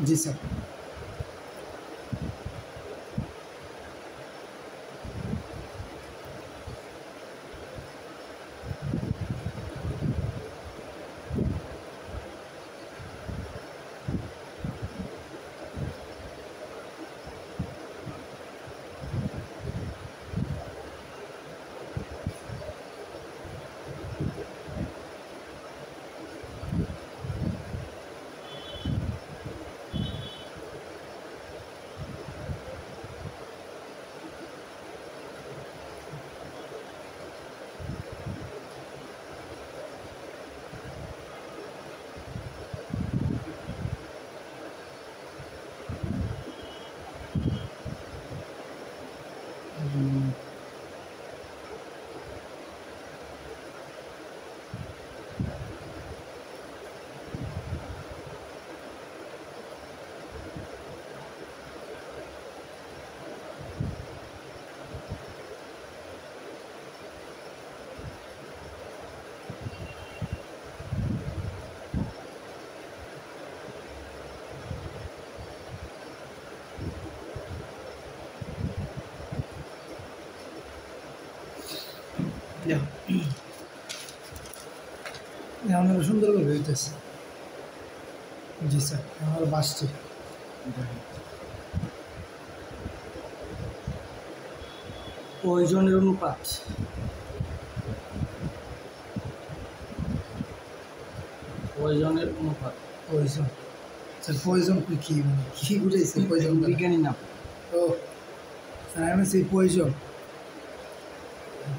জি sir. আমরা সুন্দরভাবে হইতেছে। জি স্যার, আমার বাসটি প্রয়োজনের অনুপাত প্রয়োজন স্যার। প্রয়োজন কি মানে কি বুঝাইছে প্রয়োজন? বিজ্ঞানী নাম। ও স্যার, আমি সেই প্রয়োজন।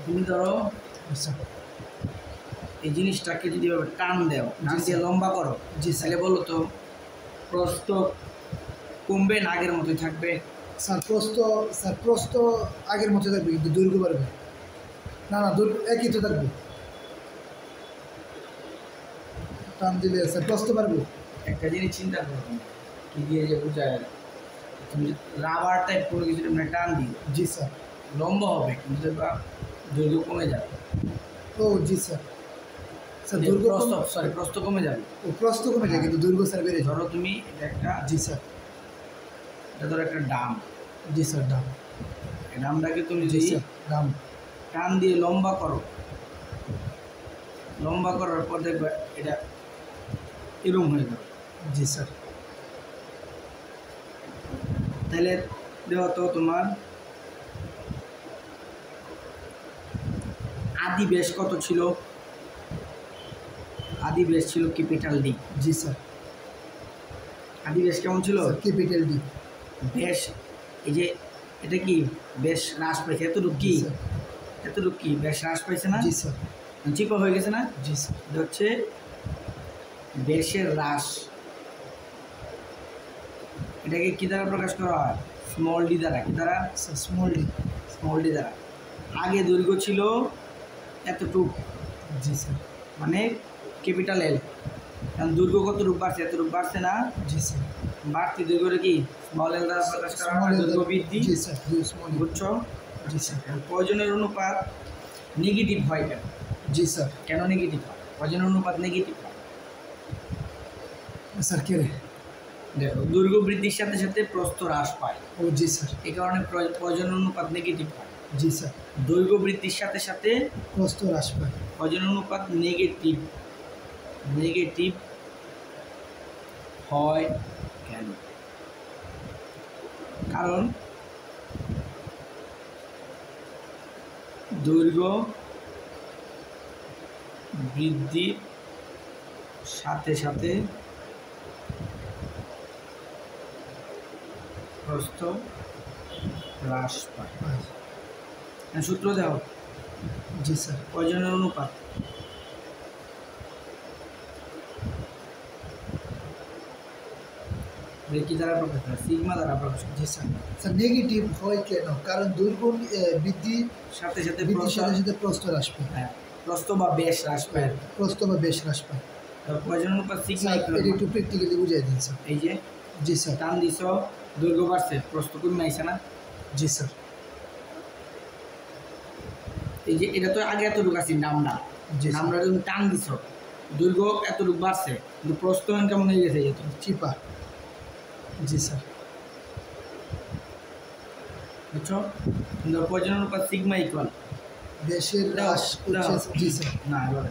তুমি ধরো আচ্ছা, এই জিনিসটাকে যদি টান দেও, টান দিয়ে লম্বা করো, জি তাহলে বলো তো প্রস্থ কমবে না আগের মতোই থাকবে? স্যার প্রস্থ আগের মতো থাকবে, কিন্তু দৈর্ঘ্য বাড়বে না? দৈর্ঘ্য একই তো থাকবে। টান দিলে স্যার প্রস্থ বাড়বে। একটা জিনিস চিন্তা করো, কি দিয়ে যে বোঝায়, তুমি রাবার টাইপ কোনো কিছু মানে টান দিও, জি স্যার। লম্বা হবে কিন্তু দেখবা দৈর্ঘ্য কমে যাবে। ও জি স্যার। স্যার প্রস্থ কমে যাবে। ও প্রস্থ কমে যায় কিন্তু দৈর্ঘ্য স্যার বেড়ে যায়। ধরো তুমি এটা একটা, জি স্যার। এটা ধরো একটা ডাম। জি স্যার, ডাম। এই ডামটাকে তুমি জি যদি স্যার, ডাম টান দিয়ে লম্বা করো, লম্বা করার পর দেখবে এটা এরম হয়ে যাবে। জি স্যার। তাহলে দেখো তো তোমার আদি ব্যাস কত ছিল? আদি ব্যাস ছিল ক্যাপিটাল ডি। জি স্যার। আদি ব্যাস কেমন ছিল? Capital D. ব্যাস, এই যে এটা কি ব্যাস হ্রাস পাইছে, এতটুকু কি, এতটুকু কি ব্যাস হ্রাস পাইছে না? জি স্যার। চিকন হয়ে গেছে না? জি স্যার। এটা হচ্ছে ব্যাসের হ্রাস। এটাকে কি দ্বারা প্রকাশ করা হয়? স্মল ডি দ্বারা। কি দ্বারা? স্মল ডি দ্বারা। আগে দৈর্ঘ্য ছিল এতটুকু, জি স্যার। মানে ক্যাপিটাল এল, কারণ দৈর্ঘ্য কতটুকু বাড়ছে, এতটুকু বাড়ছে না? জি স্যার। বাড়তি দৈর্ঘ্যটা কি স্মল এল দ্বারা প্রকাশ করা হয়, দৈর্ঘ্য বৃদ্ধি। জি স্যার। বুঝছো? জি স্যার। প্রয়োজনের অনুপাত নেগেটিভ হয় কেন? জি স্যার। কেন নেগেটিভ হয়? প্রয়োজনের অনুপাত নেগেটিভ হয় স্যার কে রে? দেখো, দৈর্ঘ্য বৃদ্ধির সাথে সাথে প্রস্থ হ্রাস পায়। ও জি স্যার। এই কারণে প্রয়োজনের অনুপাত নেগেটিভ হয়। জি স্যার। দৈর্ঘ্য বৃদ্ধির সাথে সাথে প্রস্থ হ্রাস পায়। প্রয়োজনের অনুপাত নেগেটিভ হয় কেন? কারণ দৈর্ঘ্য বৃদ্ধির সাথে সাথে প্রস্থ হ্রাস পায়। সূত্র দাও। জি স্যার। প্রয়োজনের অনুপাত কি দ্বারা প্রকাশ হয়? সিগমা দ্বারা প্রকাশ হয়। জি স্যার। স্যার নেগেটিভ হয় কেন? কারণ দৈর্ঘ্য বৃদ্ধির সাথে সাথে প্রস্থ হ্রাস পায়। হ্যাঁ, প্রস্থ বা ব্যাস হ্রাস পায়। প্রস্থ বা ব্যাস হ্রাস পায়। প্রয়োজনের অনুপাত সিগমা। এটা একটু প্র্যাকটিক্যালি বুঝিয়ে দিন স্যার। এই যে জি স্যার। টান দিছ, দৈর্ঘ্য বাড়ছে, প্রস্থ কমে আইছে না? জি স্যার। এই যে এটা তো আগে এতটুকু আছে নামটা, নামটা তুমি টান দিছ, দৈর্ঘ্য এতটুকু বাড়ছে, কিন্তু প্রস্থ কেমন হয়ে গেছে? চিপা। জি স্যার। বুঝছো? প্রয়োজন অনুপাত সিগমা ইকুয়াল দেশের হ্রাস হচ্ছে, জি স্যার। না এবারে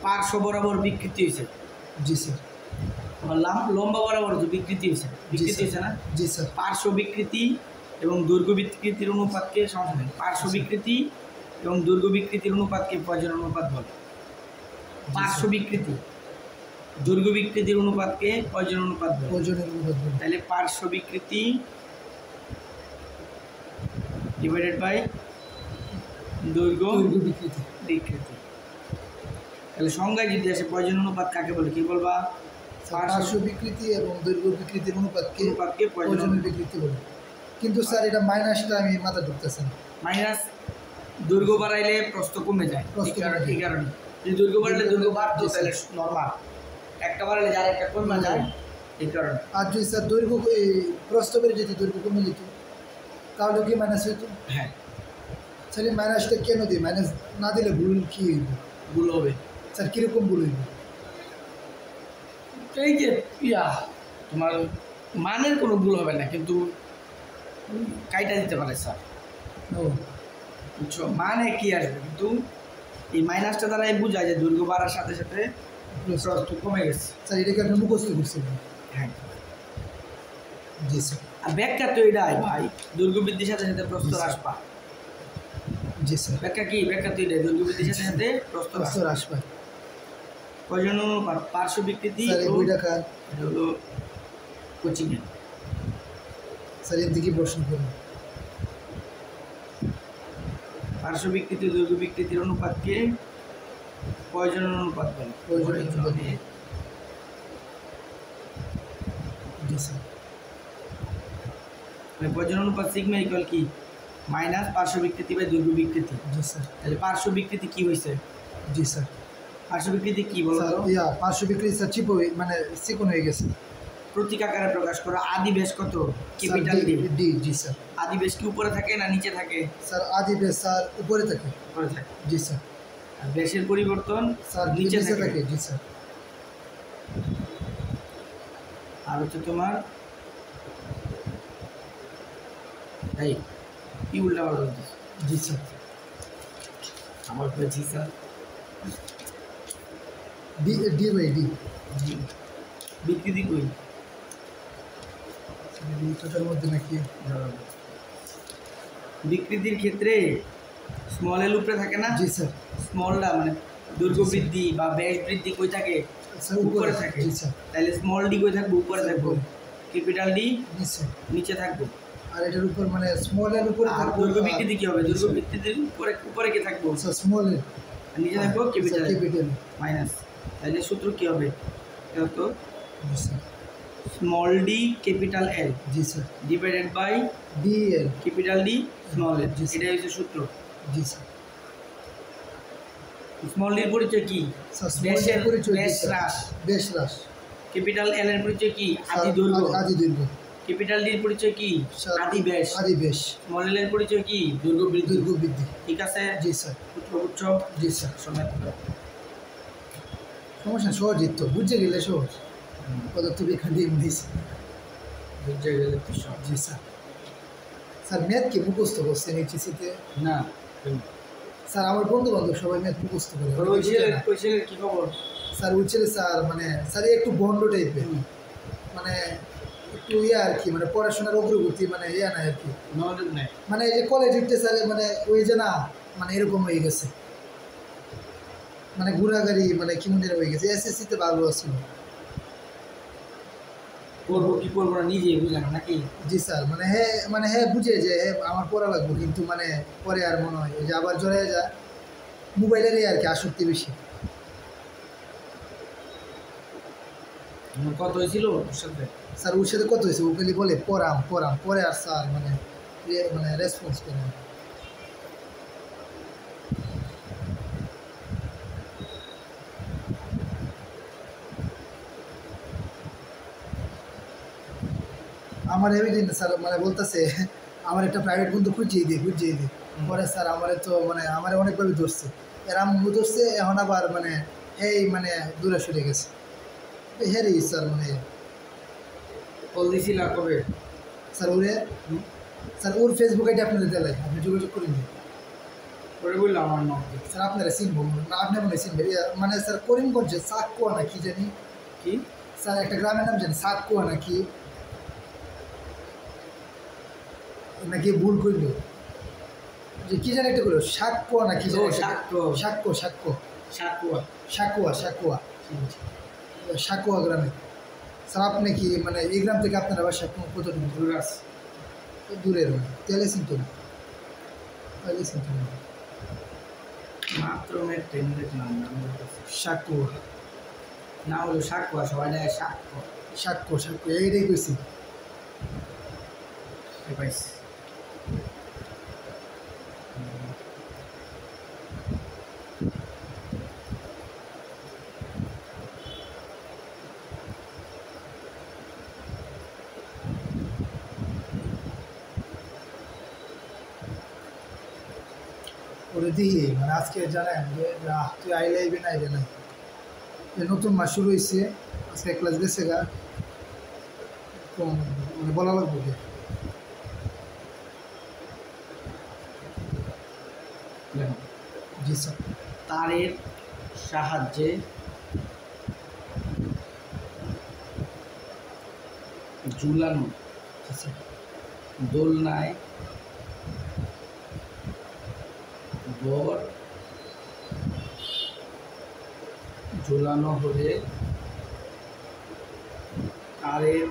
পার্শ্ব বরাবর বিকৃতি হয়েছে, জি স্যার। লম্বা বরাবর যে বিকৃতি হয়েছে, বিকৃতি হয়েছে না? জি স্যার। পার্শ্ব বিকৃতি এবং দৈর্ঘ্য বিকৃতির অনুপাতকে সমস্যা নেই, পার্শ্ব বিকৃতি এবং দৈর্ঘ্য বিকৃতির অনুপাতকে প্রয়োজন অনুপাত বলে। পার্শ্ব বিকৃতি দৈর্ঘ্য বিকৃতির অনুপাতকে প্রয়োজন অনুপাত বলে। প্রয়োজনের অনুপাত বলে। তাহলে পার্শ্ব বিকৃতি ডিভাইডেড বাই দৈর্ঘ্য বিকৃতি। বিকৃতি। তাহলে সংজ্ঞায় যদি আসে প্রয়োজন অনুপাত কাকে বলে, কি বলবা? পার্শ্ব বিকৃতি এবং দৈর্ঘ্য বিকৃতির অনুপাতকে প্রয়োজনের প্রয়োজনীয় বিকৃতি বলে। কিন্তু স্যার এটা মাইনাসটা আমি মাথা ঢুকতেছে না। মাইনাস দৈর্ঘ্য বাড়াইলে প্রস্থ কমে যায়, প্রস্থ কমে যায়। এই কারণে যদি দৈর্ঘ্য বাড়লে দৈর্ঘ্য বাড়তো তাহলে নর্মাল, একটা বাড়ালে যার একটা কমে যায়, এই কারণে। আর যদি স্যার দৈর্ঘ্য প্রস্থ বেড়ে যেত, দৈর্ঘ্য কমে যেত, তাহলে কি মাইনাস হইতো? হ্যাঁ, স্যার এই মাইনাসটা কেন দিই? মাইনাস না দিলে ভুল কি হইব? ভুল হবে। স্যার কীরকম ভুল হইব? এই যে তোমার মানের কোনো ভুল হবে না, কিন্তু কাইটা দিতে পারে স্যার। ও বুঝছো? মানে কি আসবে, কিন্তু এই মাইনাসটা দ্বারা বোঝায় যে দৈর্ঘ্য বাড়ার সাথে সাথে প্রস্থ কমে গেছে। স্যার এটাকে আপনি মুখস্থ করছিলেন? হ্যাঁ। জি স্যার। আর ব্যাখ্যা তো এটাই ভাই, দৈর্ঘ্য বৃদ্ধির সাথে সাথে প্রস্থ হ্রাস পায়। জি স্যার। ব্যাখ্যা কি? ব্যাখ্যা তো এটাই, দৈর্ঘ্য বৃদ্ধির সাথে সাথে প্রস্থ হ্রাস পায়। প্রয়োজন অনুপাত পার্শ্ব বিকৃতি স্যার এই বইটা কার? এটা হলো কোচিংয়ে। স্যার এর দিকে প্রশ্ন করুন। পার্শ্ব বিকৃতি দৈর্ঘ্য বিকৃতির অনুপাতকে প্রয়োজন অনুপাত বলে। প্রয়োজনীয় অনুপাত। জি স্যার। প্রয়োজন অনুপাত সিগমা ইকুয়াল কি? মাইনাস পার্শ্ব বিকৃতি বাই দৈর্ঘ্য বিকৃতি। জি স্যার। তাহলে পার্শ্ব বিকৃতি কি হয়েছে? জি স্যার। পার্শ্ব বিকৃতি কি বলো স্যার তো? পার্শ্ব বিকৃতি স্যার মানে চিকন হয়ে গেছে। প্রতীক আকারে প্রকাশ করো। আদি বেশ কত? Capital D. ডি। জি স্যার। আদি বেশ কি উপরে থাকে না নিচে থাকে? স্যার আদি বেশ স্যার উপরে থাকে। উপরে থাকে। জি স্যার। আর বেশের পরিবর্তন স্যার নিচে থাকে। জি স্যার। আর হচ্ছে তোমার এই কি উল্টা পাল্টা বলছিস? জি স্যার। আমার পেয়েছি স্যার ডি বাই ডি। বিকৃতি কই? দুটোটার মধ্যে নাকি? বিকৃতির ক্ষেত্রে স্মল এল উপরে থাকে না? জি স্যার। স্মলটা মানে দৈর্ঘ্য বৃদ্ধি বা ব্যাস বৃদ্ধি কই থাকে? স্যার উপরে থাকে। জি স্যার। তাহলে স্মল ডি কই থাকবে? উপরে স্যার, থাকবে। উপরে। ক্যাপিটাল ডি নিচে। নিচে থাকবে। আর এটার উপর মানে স্মল এর উপরে আর থাকবে। দৈর্ঘ্য বিকৃতি কি হবে? দৈর্ঘ্য বিকৃতির উপরে উপরে কি থাকবে? স্যার স্মল এর আর নিচে থাকবে ক্যাপিটাল ক্যাপিটাল। মাইনাস। তাহলে সূত্র কি হবে? এটা তো জি sir. Small D capital L জি sir. Divided by D L capital D small L. জি, স্যার। এটাই হচ্ছে সূত্র। জি স্যার। স্মল ডির পরিচয় কি? স্যার স্মল এর পরিচয় বেশ কি, স্যার? হ্রাস। বেশ হ্রাস। ক্যাপিটাল এল এর পরিচয় কি? স্যার, আদি দৈর্ঘ্য। আদি দৈর্ঘ্য। ক্যাপিটাল ডির পরিচয় কি? স্যার, আদি ব্যাস। আদি বেশ। স্মল এল এর পরিচয় কি? দৈর্ঘ্য বৃদ্ধি। দৈর্ঘ্য বৃদ্ধি। ঠিক আছে? জি স্যার। সূত্র বুঝছো? জি স্যার। সময় সমস্যা সহজই তো, বুঝে গেলে সহজ। পদার্থ বিজ্ঞান দিয়ে দিয়েছি। বুঝে গেলে তো সব। জি স্যার। স্যার ম্যাথ কি মুখস্থ করছেন এইচএসিতে? না স্যার আমার বন্ধু বান্ধব সবাই ম্যাথ মুখস্থ করে। ওই ছেলের কি খবর? স্যার ওই ছেলে স্যার মানে স্যার একটু বন্ড টাইপের, মানে একটু আর কি, মানে পড়াশোনার অগ্রগতি মানে নাই আর কি। নলেজ নাই। মানে এই যে কলেজ উঠতে স্যার মানে ওই যে না মানে এরকম হয়ে গেছে, মানে ঘোরাঘুরি মানে কেমন যেন হয়ে গেছে। এসএসসিতে ভালো ছিল। পড়বো কি পড়বো না নিজেই বুঝে না নাকি? জি স্যার। মানে হ্যাঁ বুঝে যে আমার পড়া লাগবে, কিন্তু মানে পরে আর মনে হয় যে আবার জড়ে যায় মোবাইলেরই আর কি আসক্তি বেশি। কত হয়েছিল ওর সাথে? স্যার ওর সাথে কত হয়েছে, ও খালি বলে পড়াম পরে আর স্যার মানে মানে রেসপন্স করে না। আমার এমনি স্যার মানে বলতেছে আমার একটা প্রাইভেট বন্ধু খুঁজিয়ে দিই পরে স্যার আমার তো মানে আমার অনেকভাবে ধরছে, এর আম্মু ধরছে, এখন আবার মানে এই মানে দূরে সরে গেছে। হ্যাঁ রে স্যার মানে কল দিছিল কবে? স্যার ওরে স্যার ওর ফেসবুক আইডি আপনাদের দেয় আপনি যোগাযোগ করে নিন পরে বললো আমার নাম স্যার আপনারা চিনবো না আপনি মনে হয় চিনবেন মানে স্যার করিমগঞ্জে সাকুয়া না কি জানি কি স্যার একটা গ্রামের নাম জানি সাকুয়া নাকি নাকি ভুল করলো যে কি জানি একটা করলো সাকুয়া না কি জানি সাক্ষ্য সাক্ষ্য সাক্ষ্য সাকুয়া সাকুয়া সাকুয়া সাকুয়া গ্রামে স্যার আপনি কি মানে এই গ্রাম থেকে আপনার বাসা কতটুকু দূর আছে দূরের তেলে চিনতো না তাহলে চিনতো না মাত্র ট্রেন দেখলাম নাম সাকুয়া না হলো সাকুয়া সবাই দেয় সাক্ষ্য সাক্ষ্য সাক্ষ্য এইটাই কইছি পাইছি ওরে দিই মানে আজকে জানেন যে তুই আইলে আইবে না আইবে না নতুন মাস শুরু হয়েছে আজকে ক্লাস গেছে গা মানে বলা লাগবে কি জি স্যার তারের সাহায্যে ঝুলানো জি স্যার দোলনায় বর ঝুলানো হলে তারের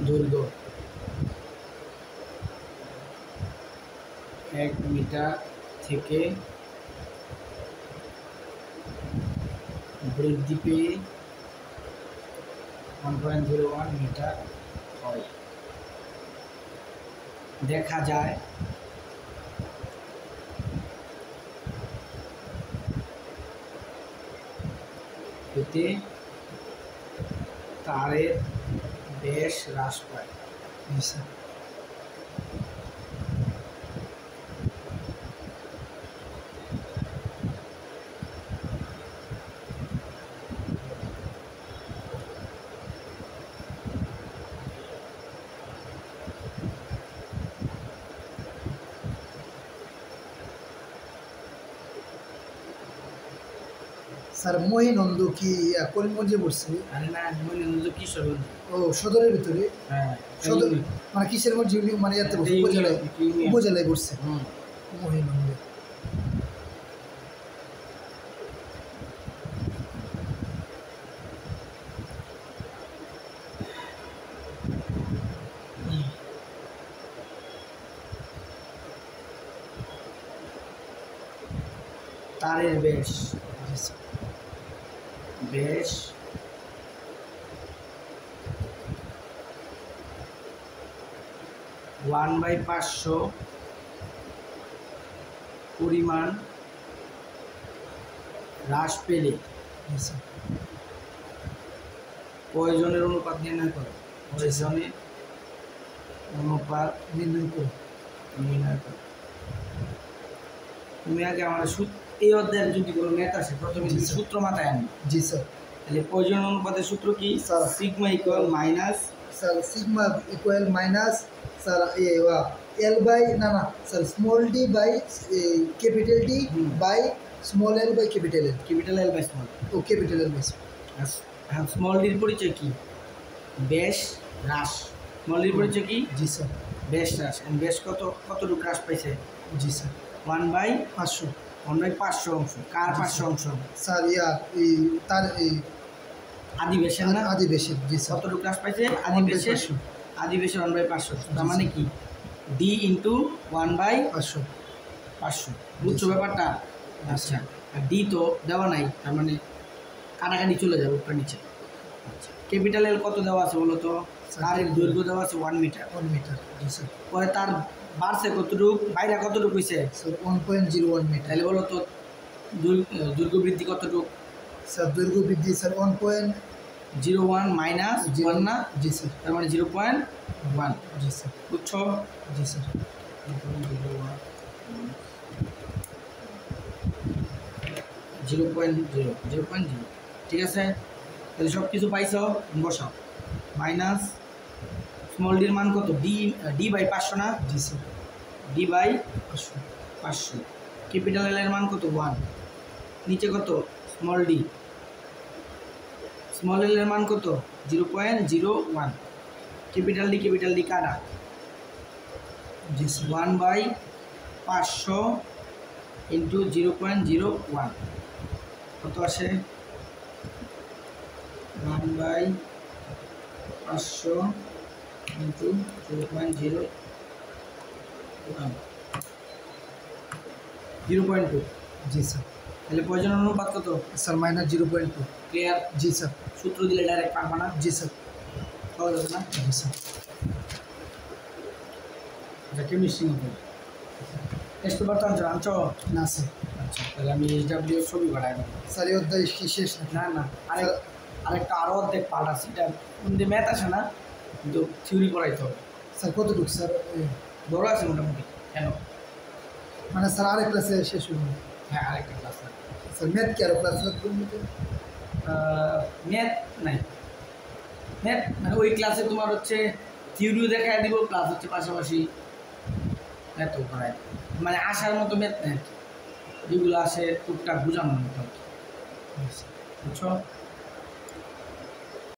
দৈর্ঘ্য 1 মিটার থেকে বৃদ্ধি পেয়ে 1.01 মিটার হয়। দেখা যায় এতে তারের ব্যাস হ্রাস পায়। জি স্যার স্যার মহিনন্দ কি করিমগঞ্জে পড়ছে আরে না মনে কি সরল ও সদরের ভিতরে হ্যাঁ সদর মানে কিসের মধ্যে মানে ইয়াতে পড়ছে উপজেলায় উপজেলায় পড়ছে মহিনন্দ তারের ব্যাস ব্যাস 1/500 পরিমাণ হ্রাস পেলে জি স্যার প্রয়োজনের অনুপাত নির্ণয় করো। প্রয়োজনের অনুপাত নির্ণয় করে নির্ণয় করো। তুমি আগে আমার এই অধ্যায়ের যদি কোনো ম্যাথ আসে প্রথমে জি, সূত্র মাথায় আনবে। জি স্যার তাহলে প্রয়োজন অনুপাতের সূত্র কি? Sir sigma equal minus sir sigma equal minus sir L by না না sir small D by capital D by small L by capital L capital L by small. ও ক্যাপিটাল এল বাই হ্যাঁ small ডির পরিচয় কি? ব্যাস হ্রাস। Small ডির পরিচয় কি? জি স্যার ব্যাস হ্রাস। ব্যাস কতটুকু হ্রাস পাইছে? জি স্যার 1/500 1/500 অংশ। কার 500 অংশ? স্যার এই তার এই আদিবেশের না? আদিবেশের জি স্যার কতটুকু হ্রাস পাইছে? আদিবেশের 1/500। তার মানে কি? ডি ইন্টু 1/500 বুঝছো ব্যাপারটা? আচ্ছা আর ডি তো দেওয়া নাই, তার মানে কাটাকাটি চলে যাবে উপরে নিচে। আচ্ছা ক্যাপিটাল এল কত দেওয়া আছে বলো তো? তারের দৈর্ঘ্য দেওয়া আছে 1 মিটার। 1 মিটার জি স্যার পরে তার বাড়ছে কতটুকু, বাইরে কতটুকু হয়েছে? Sir 1.01 metre. তাহলে বলো তো দৈর্ঘ্য বৃদ্ধি কতটুকু? স্যার দৈর্ঘ্য বৃদ্ধি স্যার 1.01 মাইনাস 1 না? জি স্যার তার মানে 0.1। জি স্যার বুঝছো? জি স্যার 0.0 ঠিক আছে। তাহলে সব কিছু পাইছো, বসাও। মাইনাস স্মল ডির মান কত? ডি বাই 500 না? জি sir. D by 500। 500। Capital L এর মান কত? 1। নিচে কত? Small D. স্মল এল এর মান কত? 0.01। ক্যাপিটাল ডি কাটা। জি স্যার। 1/500 ইন্টু 0.01 কত আসে? 1/500 ইন্টু 0.01 0.2। জি স্যার। তাহলে প্রয়োজনের অনুপাত কত? স্যার -0.2। ক্লিয়ার? জি স্যার। সূত্র দিলে ডাইরেক্ট পারবা না? জি স্যার। সহজ হবে না? জি স্যার। আচ্ছা, কেমিস্ট্রি মতো টেস্ট পেপার তো আনছো? না স্যার। আচ্ছা, তাহলে আমি এইচডাব্লিউ ছবি পাঠাই দেবো। স্যার এই অধ্যায় কি শেষ নাকি? না না, আরেকটা আরও অর্ধেক পার্ট আছে, এটা কিন্তু ম্যাথ আসে না, কিন্তু থিওরি পড়াইতে হবে। স্যার কতটুকু স্যার? বড় আছে মোটামুটি। কেন? মানে স্যার আরেক ক্লাসে শেষ হইল? হ্যাঁ, আরেকটা ক্লাস। স্যার ম্যাথ কি আরো ক্লাস লাগবে? ম্যাথ নাই। ম্যাথ মানে ওই ক্লাসে তোমার হচ্ছে থিওরিও দেখায় দিব, প্লাস হচ্ছে পাশাপাশি ম্যাথও করায়। মানে আসার মতো ম্যাথ নেই, যেগুলো আসে টুকটাক বোঝানোর মতো, বুঝছো?